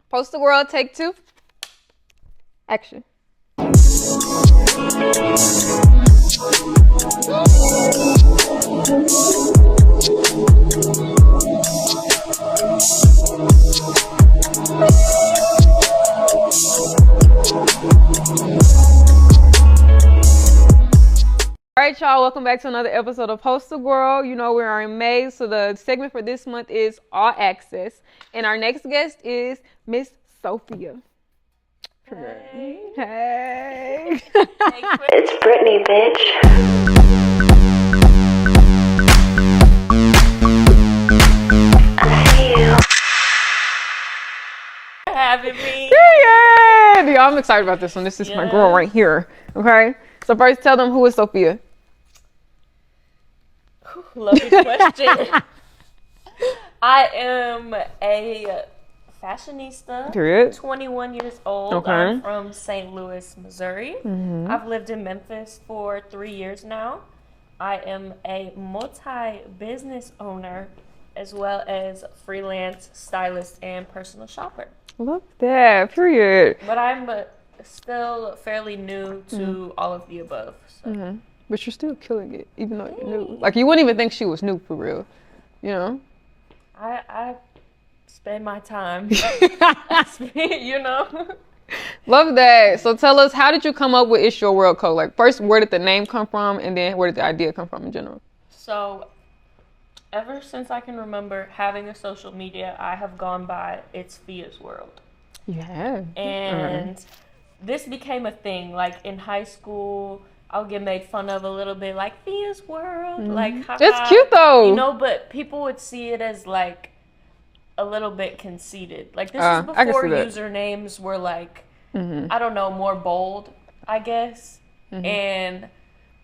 Poster Gworl, take 2. Action. All right, y'all, welcome back to another episode of Poster Gworl. You know, we are in May, so the segment for this month is All Access. And our next guest is Miss Sophia. Hey. Hey. It's Brittany, bitch. I see you. Having me. Yeah. Y'all, I'm excited about this one. This is my girl right here. Okay. So first, tell them, who is Sophia? Lovely question. I am a fashionista. Period. 21 years old. Okay. I'm from St. Louis, Missouri. I've lived in Memphis for 3 years now. I am a multi-business owner as well as freelance stylist and personal shopper. Love that. Period. But I'm still fairly new to all of the above. So. But you're still killing it, even though you're new. Like, you wouldn't even think she was new for real, you know? I spend my time, you know? Love that. So tell us, how did you come up with It's Your World code? Like, first, where did the name come from? And then where did the idea come from in general? So, ever since I can remember having a social media, I have gone by ITSPHIASWRLD. Yeah. And this became a thing. Like, in high school, I'll get made fun of a little bit, like, Fia's World. Like, haha. It's cute, though. You know, but people would see it as, like, a little bit conceited. Like, this is before usernames were, like, I don't know, more bold, I guess. And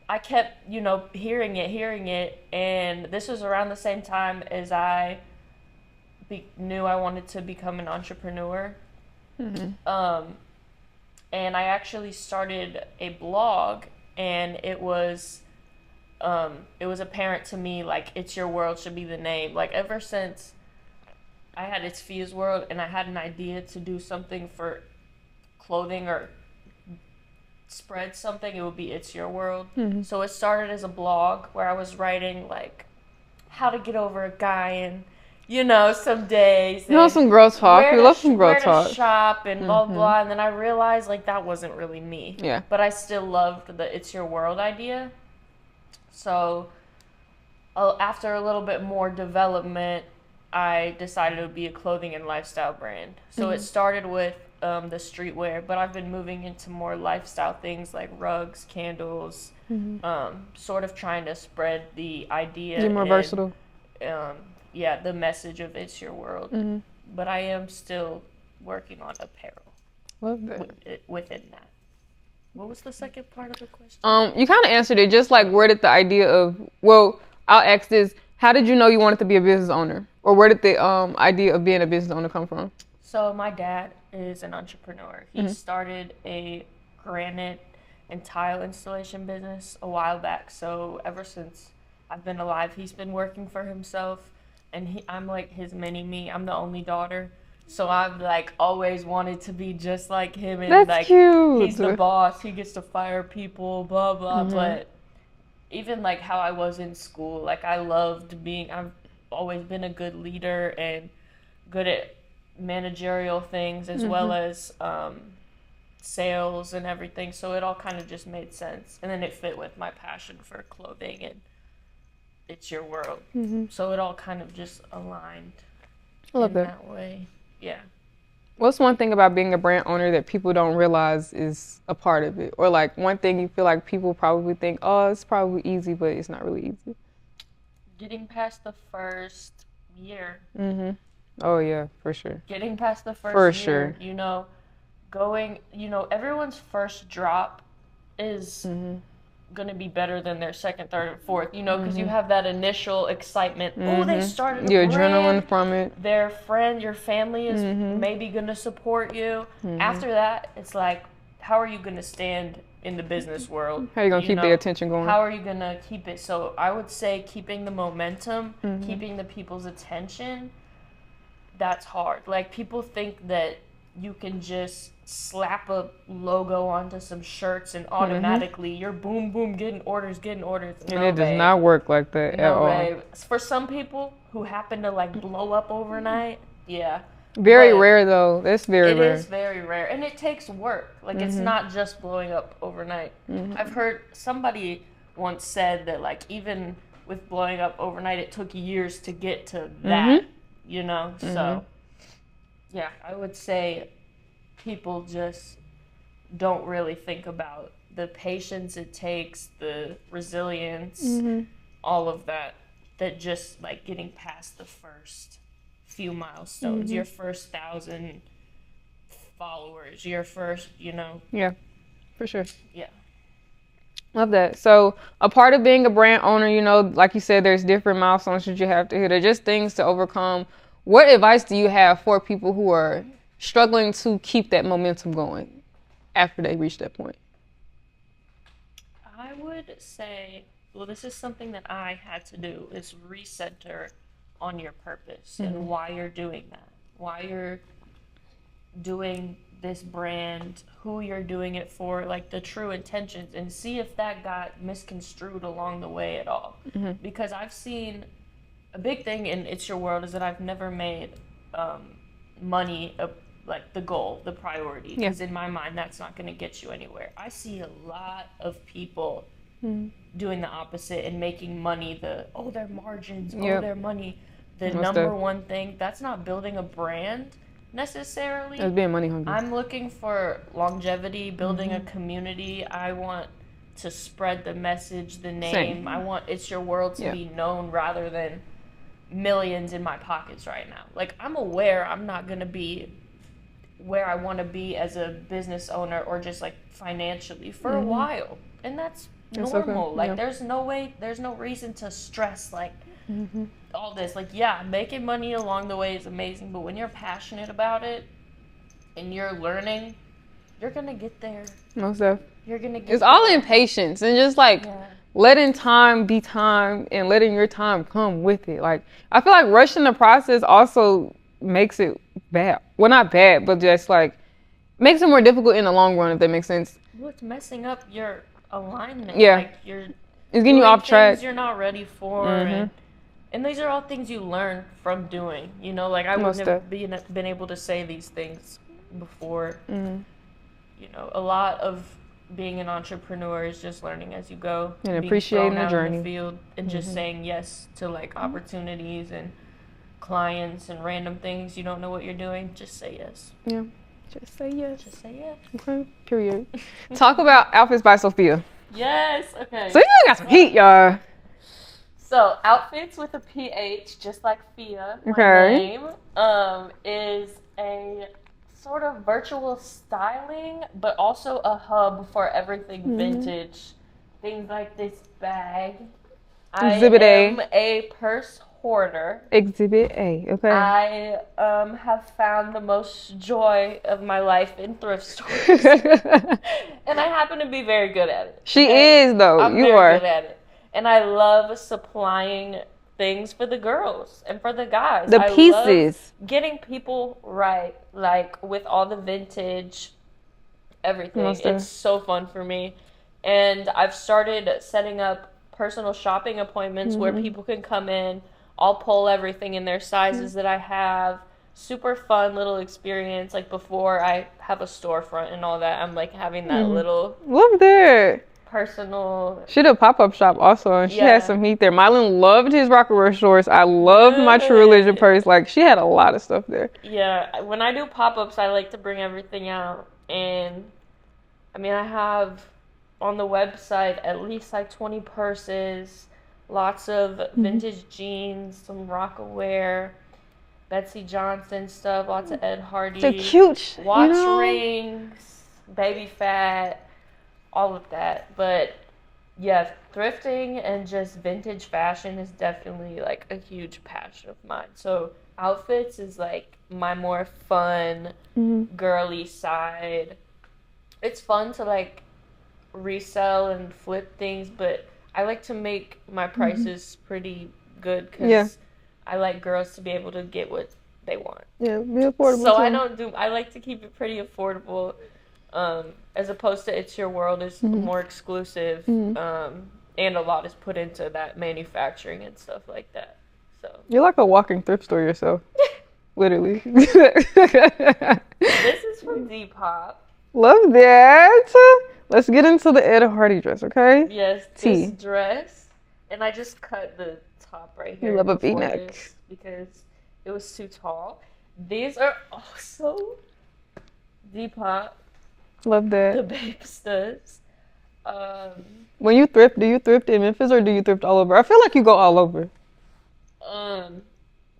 I kept, you know, hearing it. And this was around the same time as I knew I wanted to become an entrepreneur. And I actually started a blog, and it was apparent to me, like, It's Your World should be the name. Like, ever since I had It's Fia's World and I had an idea to do something for clothing or spread something, it would be It's Your World. So it started as a blog where I was writing, like, how to get over a guy in, you know, some days. You know, some girl talk. You love some girl talk. Where to shop and blah, blah. And then I realized, like, that wasn't really me. Yeah. But I still loved the It's Your World idea. So after a little bit more development, I decided it would be a clothing and lifestyle brand. So it started with the streetwear, but I've been moving into more lifestyle things like rugs, candles, sort of trying to spread the idea. You're more versatile. Yeah, the message of It's Your World. But I am still working on apparel. Love that. Within that. What was the second part of the question? You kind of answered it. Just like, where did the idea of, well, I'll ask this. How did you know you wanted to be a business owner? Or where did the idea of being a business owner come from? So my dad is an entrepreneur. He started a granite and tile installation business a while back. So ever since I've been alive, he's been working for himself. And I'm like his mini-me. I'm the only daughter. So I've, like, always wanted to be just like him. And That's like, cute. He's the boss. He gets to fire people, blah, blah. But even, like, how I was in school, like, I've always been a good leader and good at managerial things as well as sales and everything. So it all kind of just made sense. And then it fit with my passion for clothing and It's Your World. So it all kind of just aligned. I love that way. Yeah. What's one thing about being a brand owner that people don't realize is a part of it? Or, like, one thing you feel like people probably think, oh, it's probably easy, but it's not really easy? Getting past the first year. Oh, yeah, for sure. Getting past the first For year. sure. You know, everyone's first drop is going to be better than their second, third, and fourth, you know, because you have that initial excitement. Oh, they started a Your brand. adrenaline from it. Their friend, your family is maybe going to support you. After that, it's like, how are you going to stand in the business world? How are you going to keep the attention going? How are you going to keep it? So I would say keeping the momentum, keeping the people's attention, that's hard. Like, people think that you can just slap a logo onto some shirts and automatically you're boom, boom, getting orders. And no, it does not work like that at all. Babe. For some people who happen to like blow up overnight, yeah. Very rare though. That's very rare. It is very rare. And it takes work. Like it's not just blowing up overnight. I've heard somebody once said that like even with blowing up overnight, it took years to get to that, you know? So, yeah, I would say people just don't really think about the patience it takes, the resilience, all of that just like getting past the first few milestones, your first 1,000 followers, your first, you know. Yeah, for sure. Yeah. Love that. So a part of being a brand owner, you know, like you said, there's different milestones that you have to hit or just things to overcome. What advice do you have for people who are struggling to keep that momentum going after they reach that point? I would say, well, this is something that I had to do, is recenter on your purpose and why you're doing that, why you're doing this brand, who you're doing it for, like the true intentions, and see if that got misconstrued along the way at all. Because I've seen a big thing in It's Your World is that I've never made money like the goal, the priority, because in my mind that's not going to get you anywhere. I see a lot of people doing the opposite and making money their margins, their money, the number one thing. That's not building a brand necessarily. It's being money hungry. I'm looking for longevity, building a community. I want to spread the message, the name. Same. I want It's Your World to be known rather than millions in my pockets right now. Like, I'm aware I'm not going to be where I want to be as a business owner or just like financially for a while. And that's normal. Okay. Like there's no reason to stress like all this. Like, yeah, making money along the way is amazing, but when you're passionate about it and you're learning, you're gonna get there. Most of you're gonna get it's there. All in patience and just like letting time be time and letting your time come with it. Like, I feel like rushing the process also makes it bad. Well, not bad, but just like makes it more difficult in the long run, if that makes sense. Well, it's messing up your alignment. Yeah. Like it's getting you off track. You're not ready for, and these are all things you learn from doing. You know, like I wouldn't have been able to say these things before. You know, a lot of being an entrepreneur is just learning as you go and appreciating the journey in the field and just saying yes to like opportunities and clients and random things you don't know what you're doing. Just say yes. Yeah. Just say yes. Just say yes. Okay. Period. Talk about Outfits by Sophia. Yes. Okay. So you got some heat, y'all. So Outfits with a PH, just like Fia, my name, is a sort of virtual styling, but also a hub for everything vintage. Things like this bag. Exhibit I am a purse hoarder. Exhibit A, okay. I have found the most joy of my life in thrift stores. And I happen to be very good at it. She is, though. I'm very good at it. And I love supplying things for the girls and for the guys. The pieces. Love getting people right, like with all the vintage, everything. It's so fun for me. And I've started setting up personal shopping appointments where people can come in. I'll pull everything in their sizes that I have. Super fun little experience. Like before I have a storefront and all that, I'm like having that little look there personal. She did a pop-up shop also, and she had some heat there. Mylon loved his Rockaware shorts. I loved my True Religion purse. Like, she had a lot of stuff there. Yeah, when I do pop-ups, I like to bring everything out. And I mean, I have on the website at least like 20 purses, lots of vintage jeans, some Rockaware, Betsy Johnson stuff, lots of Ed Hardy. The cute watch rings, baby fat, all of that. But yeah, thrifting and just vintage fashion is definitely like a huge passion of mine. So Outfits is like my more fun, girly side. It's fun to like resell and flip things, but I like to make my prices pretty good because I like girls to be able to get what they want. Yeah, be affordable. So too. I like to keep it pretty affordable, as opposed to It's Your World is more exclusive, and a lot is put into that manufacturing and stuff like that. So you're like a walking thrift store yourself, literally. This is from Depop. Love that. Let's get into the Ed Hardy dress, okay? Yes, this dress, and I just cut the top right here. You love a V-neck because it was too tall. These are also Depop. Love that. The Babe Studs. When you thrift, do you thrift in Memphis or do you thrift all over? I feel like you go all over.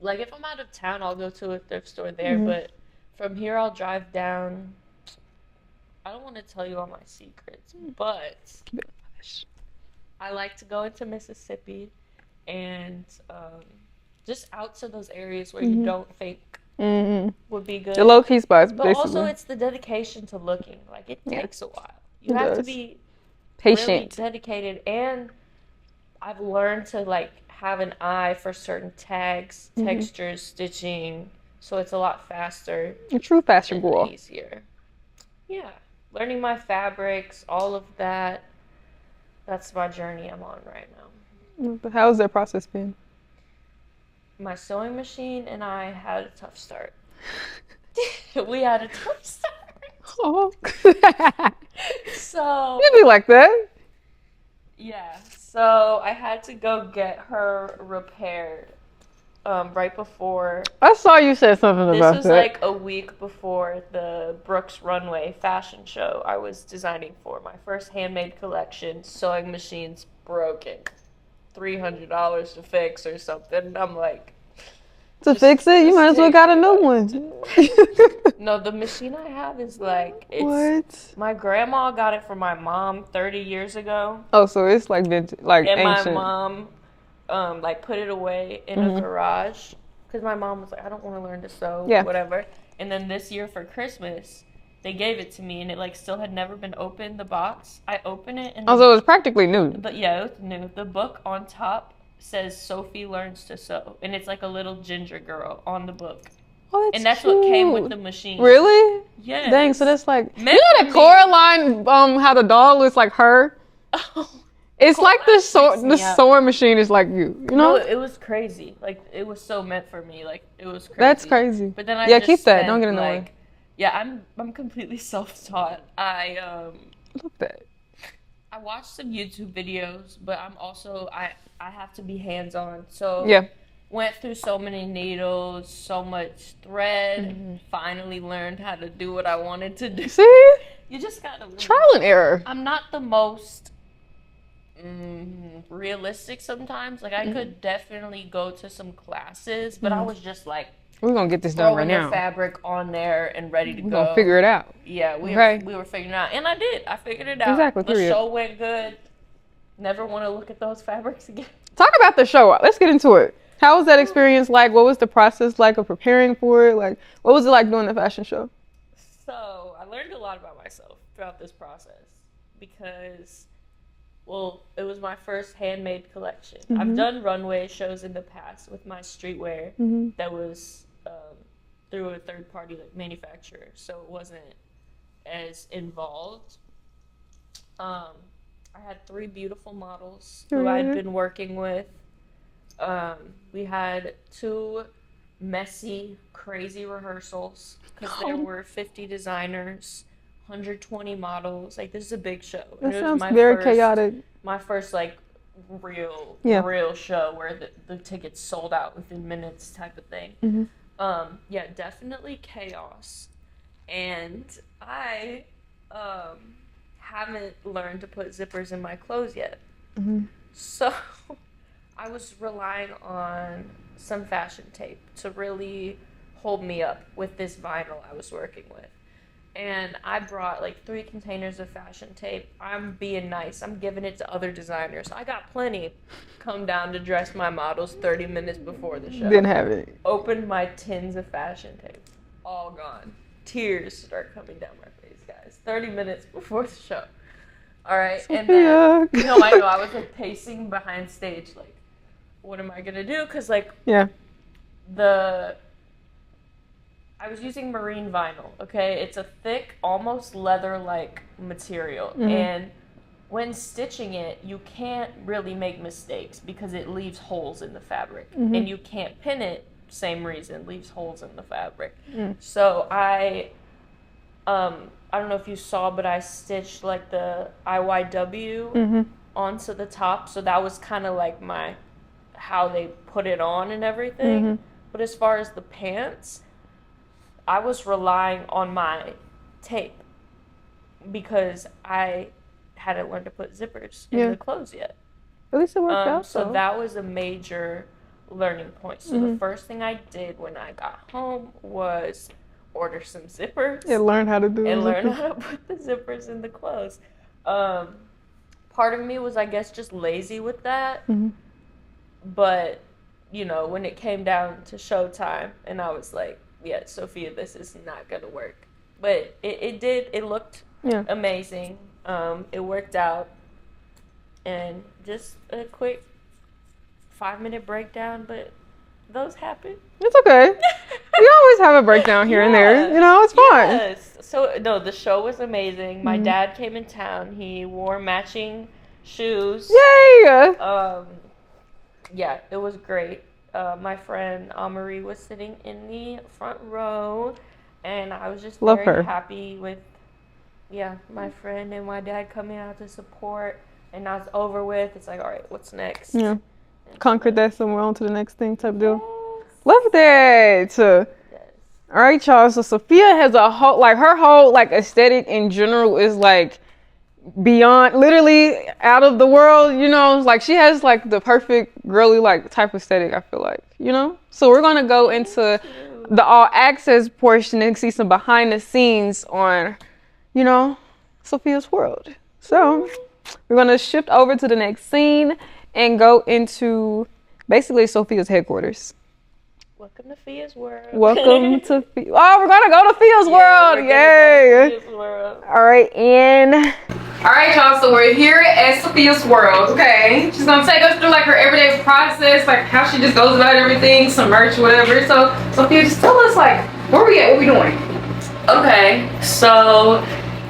Like if I'm out of town, I'll go to a thrift store there, but from here I'll drive down. I don't want to tell you all my secrets, but I like to go into Mississippi and just out to those areas where you don't think would be good. The low-key spots, but basically. also it's the dedication to looking. Like it takes a while. You It have does. to be patient, really dedicated, and I've learned to like have an eye for certain tags, textures, stitching, so it's a lot faster. a true Poster Gworl. Easier. Yeah. Learning my fabrics, all of that. That's my journey I'm on right now. How's that process been? My sewing machine and I had a tough start. We had a tough start. Oh. So You be like that. yeah. So I had to go get her repaired right before. I saw you said something about that. This was like a week before the Brooks Runway fashion show I was designing for. My first handmade collection. Sewing machine's broken. $300 to fix or something. And I'm like, to fix it, you might as well got a new one. no, the machine I have is like, it's, What? my grandma got it for my mom 30 years ago. Oh, so it's like vintage, like And ancient. my mom, like put it away in a garage because my mom was like, I don't want to learn to sew, whatever. And then this year for Christmas, they gave it to me, and it like still had never been opened. The box, I open it, and Oh, so it was practically new. But yeah, it was new. The book on top says Sophie learns to sew, and it's like a little ginger girl on the book. Oh, and that's what came with the machine. Really? Yeah. Dang, so that's like, you know that Coraline, how the doll looks like her? It's like the sewing machine is like you know? No, it was crazy. Like, it was so meant for me. Like, it was crazy. That's crazy. But then I yeah, just keep that. spent, Don't get in the like, way. Yeah, I'm completely self-taught. I Love that. I watch some YouTube videos, but I'm also I have to be hands-on. So yeah, went through so many needles, so much thread. Finally learned how to do what I wanted to do. See, you just gotta trial and error. I'm not the most realistic sometimes. Like I could definitely go to some classes, but I was just like, we're gonna get this done right now. The fabric on there and ready to go. We're gonna figure it out. Yeah, we were figuring it out, and I did. I figured it out. Exactly. The show went good. Never want to look at those fabrics again. Talk about the show. Let's get into it. How was that experience like? What was the process like of preparing for it? Like, what was it like doing the fashion show? So I learned a lot about myself throughout this process because, well, it was my first handmade collection. I've done runway shows in the past with my streetwear that was through a third-party like manufacturer, so it wasn't as involved. I had 3 beautiful models who I'd been working with. We had 2 messy, crazy rehearsals because there were 50 designers, 120 models. Like, this is a big show. That sounds very chaotic. My first, like, real show where the tickets sold out within minutes type of thing. Yeah, definitely chaos. And I haven't learned to put zippers in my clothes yet. So I was relying on some fashion tape to really hold me up with this vinyl I was working with. And I brought like 3 containers of fashion tape. I'm being nice. I'm giving it to other designers. I got plenty. Come down to dress my models 30 minutes before the show. Didn't have it. Opened my tins of fashion tape. All gone. Tears start coming down my face, guys. 30 minutes before the show. All right. Sophia. And then, I know. I was like pacing behind stage, like, what am I going to do? Because, like, the I was using marine vinyl, okay? It's a thick, almost leather-like material. And when stitching it, you can't really make mistakes because it leaves holes in the fabric. And you can't pin it, same reason, leaves holes in the fabric. So I don't know if you saw, but I stitched like the IYW onto the top. So that was kind of like how they put it on and everything. But as far as the pants, I was relying on my tape because I hadn't learned to put zippers in the clothes yet. At least it worked out. So that was a major learning point. So the first thing I did when I got home was order some zippers. And learn how to do it. And learn how to put the zippers in the clothes. Part of me was, I guess, just lazy with that. But, you know, when it came down to showtime, and I was like, yeah, Sophia, this is not going to work. But it did. It looked amazing. It worked out. And just a quick 5-minute breakdown, but those happen. It's okay. We always have a breakdown here and there. You know, it's fun. Yes. So, no, the show was amazing. My dad came in town. He wore matching shoes. Yay! Yeah, it was great. My friend Amarie was sitting in the front row, and I was just very happy with, my friend and my dad coming out to support. And now it's over with. It's like, all right, what's next? Yeah. Conquer that somewhere on to the next thing type deal. Love that. Yes. All right, y'all. So Sophia has a whole, like, her whole, like, aesthetic in general is, like, beyond, literally out of the world, you know? Like, she has, like, the perfect girly, like, type of aesthetic, I feel like, you know? So we're going to go into the all access portion and see some behind the scenes on, you know, Sophia's world. So we're going to shift over to the next scene and go into basically Sophia's headquarters. Welcome to Fia's World. Welcome to we're going to go to Fia's World. Yay. All right, all right, y'all, so we're here at Sophia's World, okay? She's going to take us through, like, her everyday process, like, how she just goes about everything, some merch, whatever. So, Sophia, just tell us, like, where we at? What we doing? Okay, so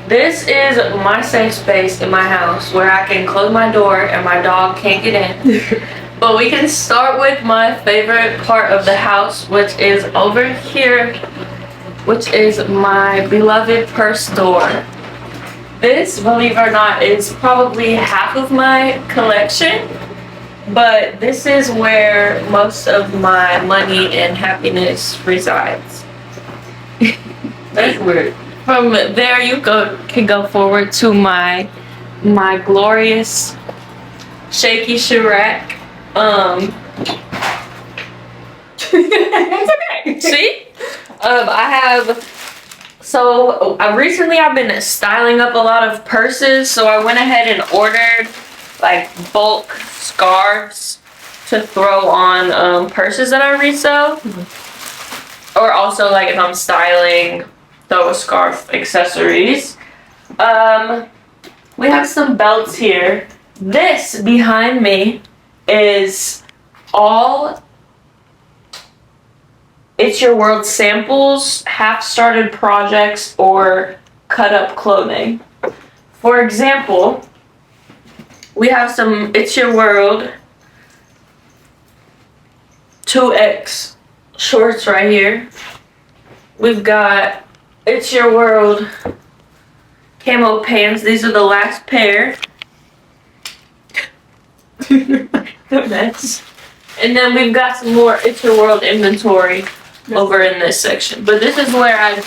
this is my safe space in my house where I can close my door and my dog can't get in. But we can start with my favorite part of the house, which is over here, which is my beloved purse drawer. This, believe it or not, is probably half of my collection, but this is where most of my money and happiness resides. That's weird. From there, you can go forward to my glorious shaky shoe rack. It's okay. See, recently I've been styling up a lot of purses, so I went ahead and ordered like bulk scarves to throw on purses that I resell, or also like if I'm styling, throw a scarf accessories. We have some belts here. This behind me is all It's Your World samples, half-started projects, or cut-up clothing. For example, we have some It's Your World 2X shorts right here. We've got It's Your World camo pants. These are the last pair. They're nice. And then we've got some more It's Your World inventory over in this section. But this is where I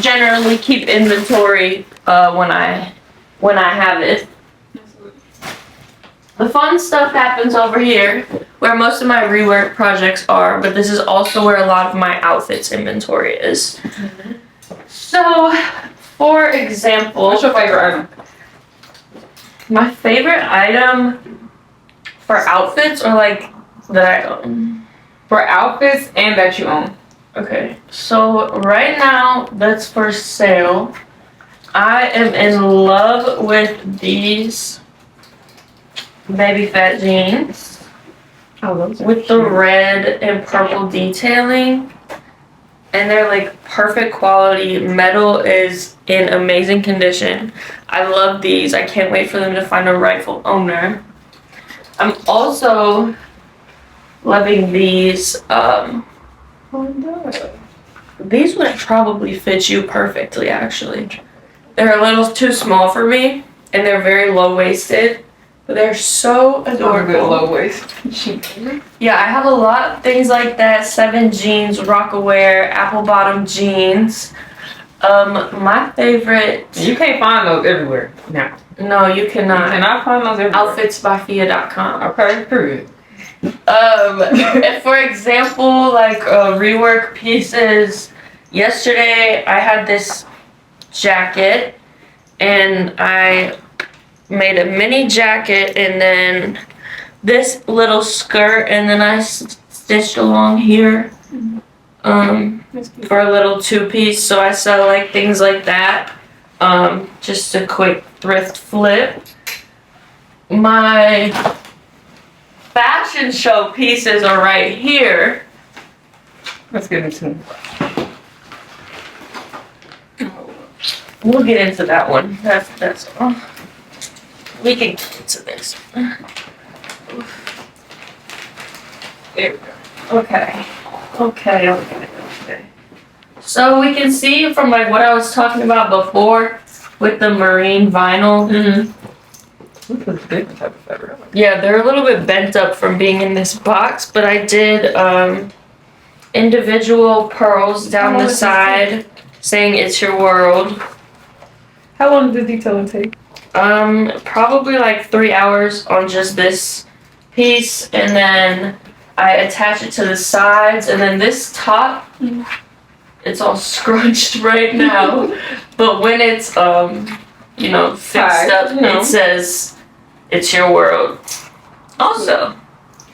generally keep inventory when I have it. The fun stuff happens over here, where most of my rework projects are, but this is also where a lot of my outfits inventory is. So, for example... What's your favorite item? My favorite item for outfits, or like that I own? For outfits and that you own. Okay, so right now that's for sale. I am in love with these baby fat jeans with the red and purple detailing, and they're like perfect quality. Metal is in amazing condition. I love these. I can't wait for them to find a rightful owner. I'm also loving these. These would probably fit you perfectly, actually. They're a little too small for me, and they're very low-waisted, but they're so adorable. Low waist. Yeah, I have a lot of things like that. 7 jeans, Rockaware, apple bottom jeans. My favorite. You can't find those everywhere now. No, you cannot. You cannot find those everywhere. ITSPHIASWRLD.com. Okay, period. And for example, like rework pieces. Yesterday, I had this jacket, and I made a mini jacket, and then this little skirt, and then I stitched along here for a little 2-piece. So I sell like things like that. Just a quick thrift flip. My fashion show pieces are right here. Let's get into it. We'll get into that one. That's all. We can get into this. There we go. Okay. So we can see from like what I was talking about before with the marine vinyl. This is a different type of fabric. Yeah, they're a little bit bent up from being in this box, but I did individual pearls down the side saying it's your world. How long did the detailing take? Probably like 3 hours on just this piece, and then I attach it to the sides, and then this top, it's all scrunched right now, but when it's fixed up, it says it's your world. Also,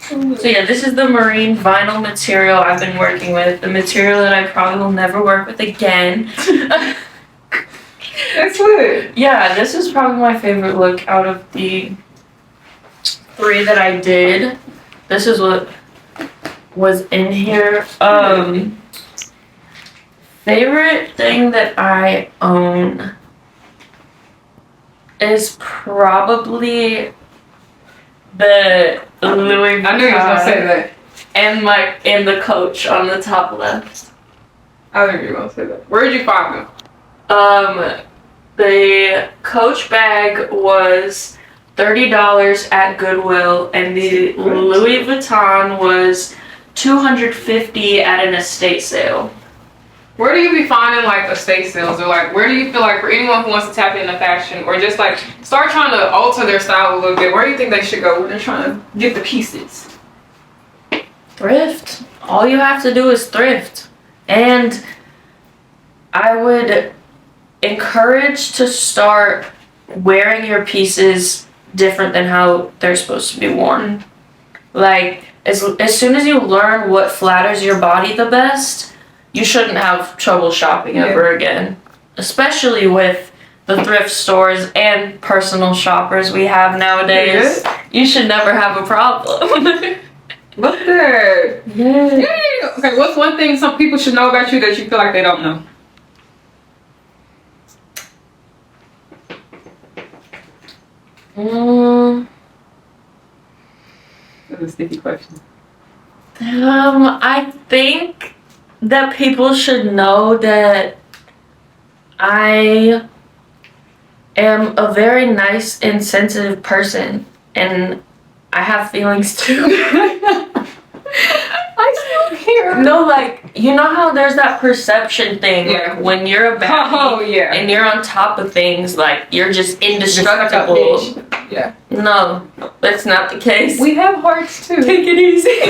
so yeah, this is the marine vinyl material I've been working with, the material that I probably will never work with again. Excellent. Yeah, this is probably my favorite look out of the 3 that I did. This is what was in here. Favorite thing that I own is probably the Louis Vuitton. I knew you was gonna say that. And the Coach on the top left. I knew you were gonna say that. Where did you find them? The Coach bag was $30 at Goodwill, and the Louis Vuitton was $250 at an estate sale. Where do you be finding like estate sales, or like where do you feel like for anyone who wants to tap into fashion or just like start trying to alter their style a little bit, where do you think they should go when they're trying to get the pieces? Thrift. All you have to do is thrift. And I would encourage to start wearing your pieces different than how they're supposed to be worn. Like, as soon as you learn what flatters your body the best, you shouldn't have trouble shopping ever again. Especially with the thrift stores and personal shoppers we have nowadays. You should never have a problem. What's there? Yeah. Okay, what's one thing some people should know about you that you feel like they don't know? That's a sticky question. I think that people should know that I am a very nice and sensitive person, and I have feelings too. I still hear. No, like, you know how there's that perception thing, like when you're a baddie and you're on top of things, like you're just indestructible. Yeah. No, that's not the case. We have hearts too. Take it easy.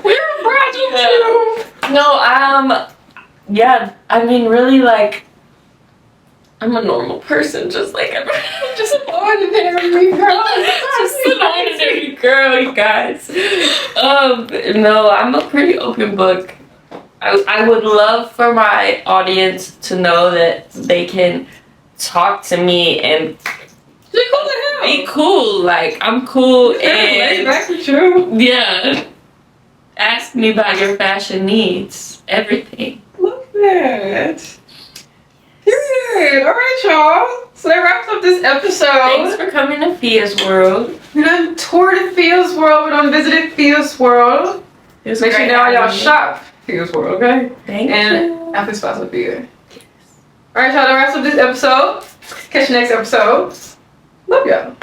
We're fragile too. No, yeah, I mean, really, like, I'm a normal person, just like I'm just an ordinary girl. Just an ordinary girl, you guys. No, I'm a pretty open book. I would love for my audience to know that they can talk to me and be cool. Like, I'm cool, and that's true. Yeah. Ask me about your fashion needs. everything. Love that. Period. All right, y'all. So that wraps up this episode. Thanks for coming to Phia's World. We done toured Phia's World. We done visited Phia's World. Make sure now y'all shop Phia's World, okay? Thank you. And after spots with Phia. All right, y'all. That wraps up this episode. Catch you next episode. Love y'all.